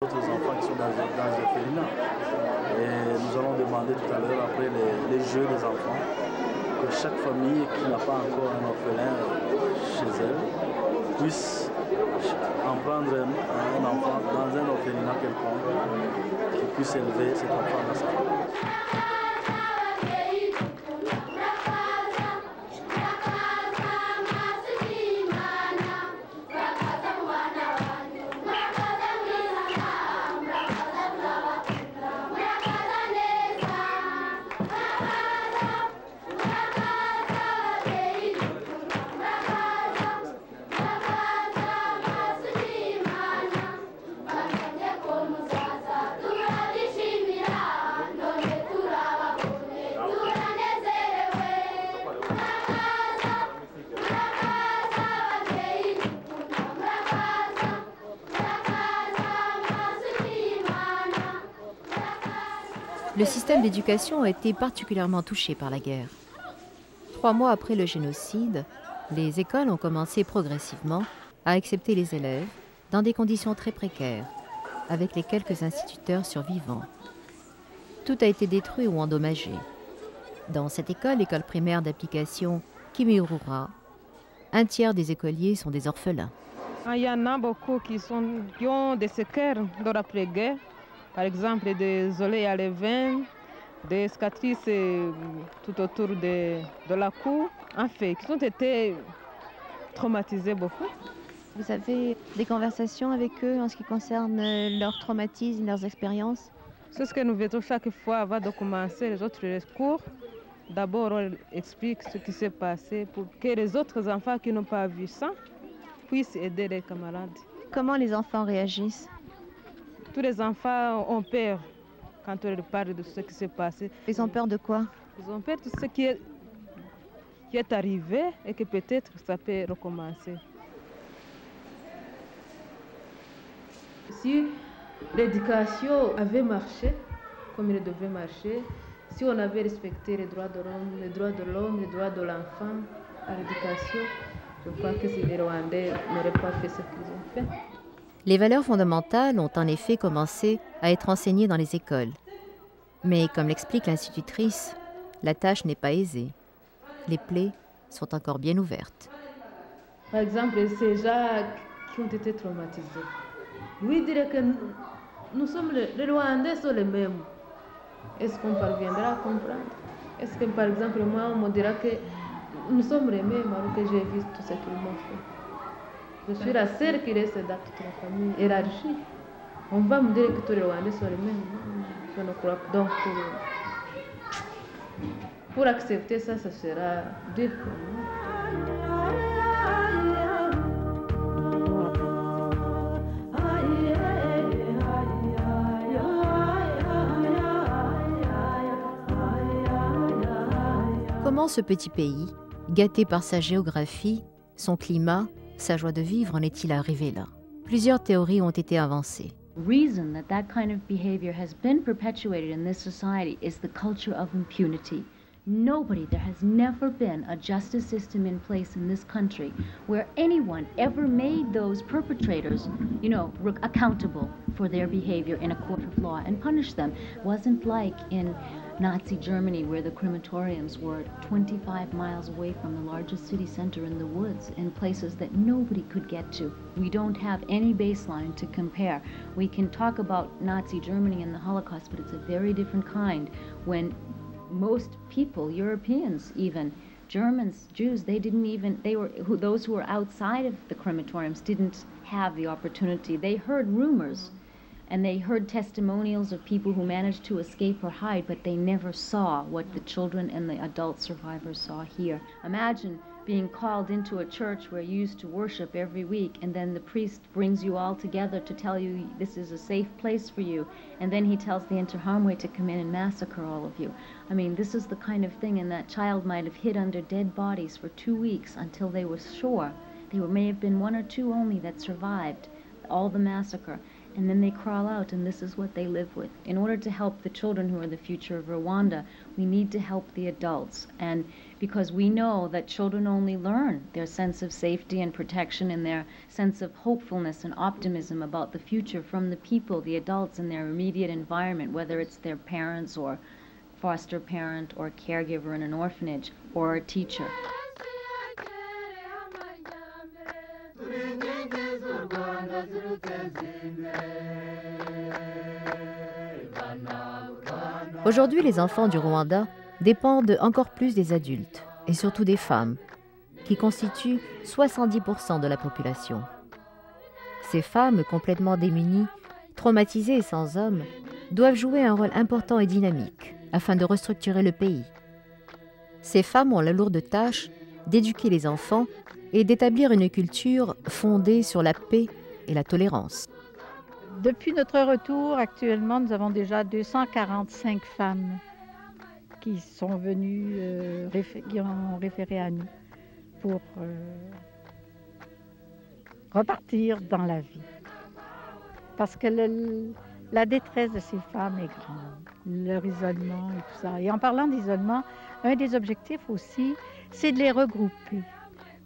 D'autres enfants qui sont dans les orphelinats. Et nous allons demander tout à l'heure, après les jeux des enfants, que chaque famille qui n'a pas encore un orphelin chez elle puisse en prendre un enfant dans un orphelinat quelconque qui puisse élever cet enfant dans sa famille. Le système d'éducation a été particulièrement touché par la guerre. 3 mois après le génocide, les écoles ont commencé progressivement à accepter les élèves dans des conditions très précaires, avec les quelques instituteurs survivants. Tout a été détruit ou endommagé. Dans cette école primaire d'application Kimihurura, un tiers des écoliers sont des orphelins. Il y en a beaucoup qui ont des séquelles de l'après-guerre. Par exemple, des olets à levain, des cicatrices tout autour de la cou, en fait, qui ont été traumatisés beaucoup. Vous avez des conversations avec eux en ce qui concerne leurs traumatismes, leurs expériences? C'est ce que nous faisons chaque fois avant de commencer les autres cours. D'abord, on explique ce qui s'est passé pour que les autres enfants qui n'ont pas vu ça puissent aider les camarades. Comment les enfants réagissent? Tous les enfants ont peur quand on leur parle de ce qui s'est passé. Ils ont peur de quoi? Ils ont peur de ce qui est arrivé et que peut-être ça peut recommencer. Si l'éducation avait marché comme il devait marcher, si on avait respecté les droits de l'homme, les droits de l'homme, les droits de l'enfant à l'éducation, je crois que si les Rwandais n'auraient pas fait ce qu'ils ont fait. Les valeurs fondamentales ont en effet commencé à être enseignées dans les écoles. Mais comme l'explique l'institutrice, la tâche n'est pas aisée. Les plaies sont encore bien ouvertes. Par exemple, ces gens qui ont été traumatisés. Oui, dirait que nous sommes les Rwandais sont les mêmes. Est-ce qu'on parviendra à comprendre? Est-ce que par exemple, moi, on me dira que nous sommes les mêmes alors que j'ai vu tout ce qu'ils m'ont fait? Je suis la seule qui reste dans toute la famille élargie. On va me dire que tous les Rwandais sont les mêmes. Je ne crois pas. Donc, pour accepter ça, ça sera dur pour moi. Comment ce petit pays, gâté par sa géographie, son climat, sa joie de vivre, en est-il arrivé là? Plusieurs théories ont été avancées. Reason that kind of behavior has been perpetuated in this society is the culture of impunity. There has never been a justice system in place in this country where anyone ever made those perpetrators, accountable for their behavior in a court of law and punish them. It wasn't like in Nazi Germany where the crematoriums were 25 miles away from the largest city center in the woods in places that nobody could get to. We don't have any baseline to compare. We can talk about Nazi Germany and the Holocaust, but it's a very different kind when most people, Europeans even, Germans, Jews, those who were outside of the crematoriums didn't have the opportunity. They heard rumors and they heard testimonials of people who managed to escape or hide, but they never saw what the children and the adult survivors saw here. Imagine being called into a church where you used to worship every week, and then the priest brings you all together to tell you this is a safe place for you, and then he tells the Interhamwe to come in and massacre all of you. I mean, this is the kind of thing, and that child might have hid under dead bodies for 2 weeks until they were sure. May have been 1 or 2 only that survived all the massacre. and then they crawl out, and this is what they live with. In order to help the children who are the future of Rwanda, we need to help the adults. And because we know that children only learn their sense of safety and protection and their sense of hopefulness and optimism about the future from the people, the adults in their immediate environment, whether it's their parents or foster parent or caregiver in an orphanage or a teacher. Aujourd'hui, les enfants du Rwanda dépendent encore plus des adultes, et surtout des femmes, qui constituent 70% de la population. Ces femmes, complètement démunies, traumatisées et sans hommes, doivent jouer un rôle important et dynamique afin de restructurer le pays. Ces femmes ont la lourde tâche d'éduquer les enfants et d'établir une culture fondée sur la paix et la tolérance. Depuis notre retour, actuellement, nous avons déjà 245 femmes qui sont venues, qui ont référé à nous pour repartir dans la vie. Parce que la détresse de ces femmes est grande, leur isolement et tout ça. Et en parlant d'isolement, un des objectifs aussi, c'est de les regrouper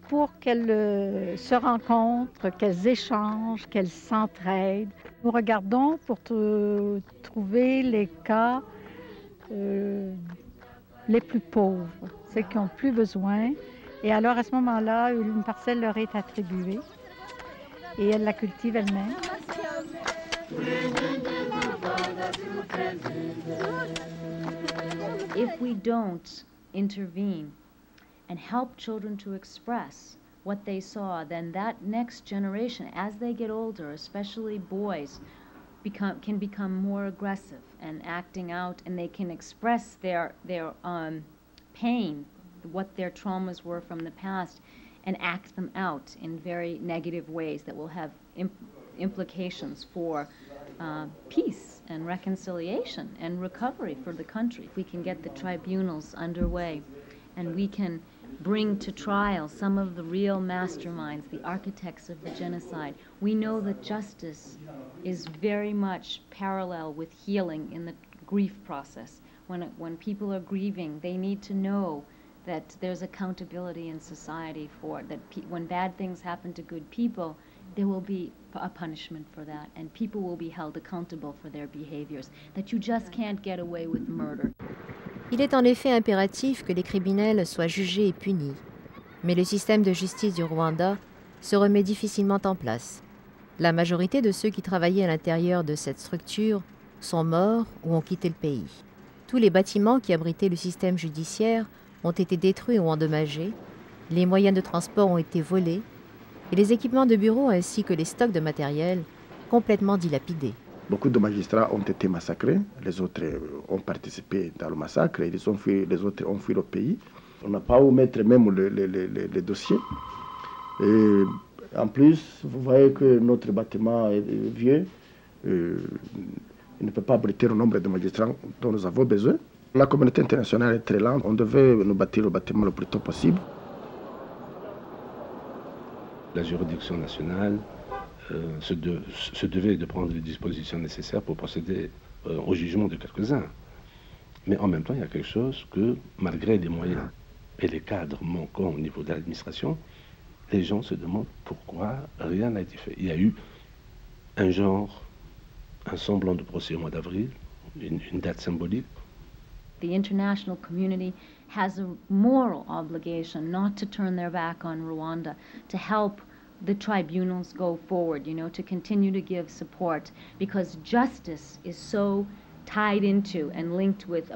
pour qu'elles se rencontrent, qu'elles échangent, qu'elles s'entraident. Nous regardons pour trouver les cas les plus pauvres, ceux qui n'ont plus besoin. Et alors, à ce moment-là, une parcelle leur est attribuée et elles la cultivent elles-mêmes. If we don't intervene and help children to express what they saw, then that next generation, as they get older, especially boys, can become more aggressive and acting out, and they can express their pain, what their traumas were from the past, and act them out in very negative ways that will have implications for peace and reconciliation and recovery for the country. If we can get the tribunals underway and we can bring to trial some of the real masterminds, the architects of the genocide, we know that justice is very much parallel with healing in the grief process. When people are grieving, they need to know that there's accountability in society for that. When bad things happen to good people, there will be a punishment for that, and people will be held accountable for their behaviors, that you just can't get away with murder. Il est en effet impératif que les criminels soient jugés et punis, mais le système de justice du Rwanda se remet difficilement en place. La majorité de ceux qui travaillaient à l'intérieur de cette structure sont morts ou ont quitté le pays. Tous les bâtiments qui abritaient le système judiciaire ont été détruits ou endommagés, les moyens de transport ont été volés, et les équipements de bureau ainsi que les stocks de matériel complètement dilapidés. Beaucoup de magistrats ont été massacrés, les autres ont participé dans le massacre, les autres ont fui le pays. On n'a pas où mettre même les dossiers. Et en plus, vous voyez que notre bâtiment est vieux, il ne peut pas abriter le nombre de magistrats dont nous avons besoin. La communauté internationale est très lente, on devait nous bâtir le bâtiment le plus tôt possible. La juridiction nationale se devait de prendre les dispositions nécessaires pour procéder au jugement de quelques-uns. Mais en même temps, il y a quelque chose que, malgré les moyens et les cadres manquants au niveau de l'administration, les gens se demandent pourquoi rien n'a été fait. Il y a eu un semblant de procès au mois d'avril, une date symbolique. The international community has a moral obligation not to turn their back on Rwanda, to help the tribunals go forward, to continue to give support, because justice is so tied into and linked with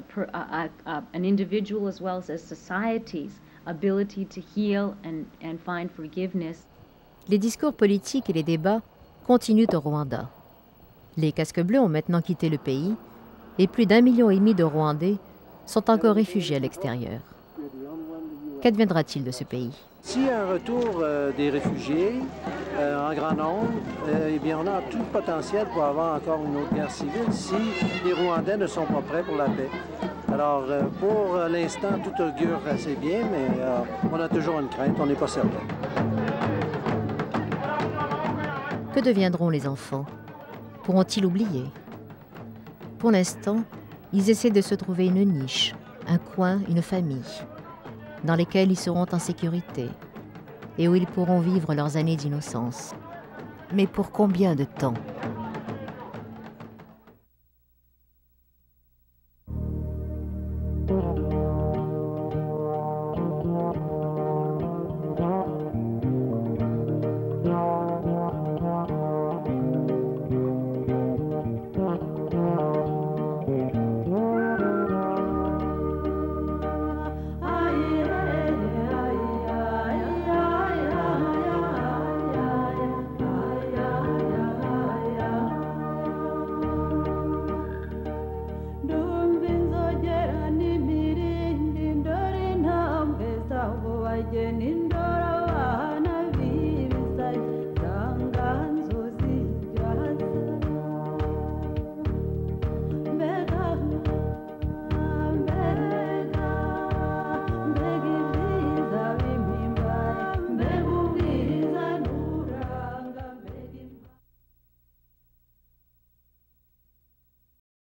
an individual as well as a society's ability to heal and find forgiveness. Les discours politiques et les débats continuent au Rwanda. Les casques bleus ont maintenant quitté le pays et plus d'1,5 million de Rwandais sont encore réfugiés à l'extérieur. Qu'adviendra-t-il de ce pays? S'il y a un retour des réfugiés en grand nombre, eh bien, on a tout le potentiel pour avoir encore une autre guerre civile si les Rwandais ne sont pas prêts pour la paix. Alors, pour l'instant, tout augure assez bien, mais on a toujours une crainte, on n'est pas certain. Que deviendront les enfants? Pourront-ils oublier? Pour l'instant, ils essaient de se trouver une niche, un coin, une famille, dans lesquels ils seront en sécurité et où ils pourront vivre leurs années d'innocence. Mais pour combien de temps ?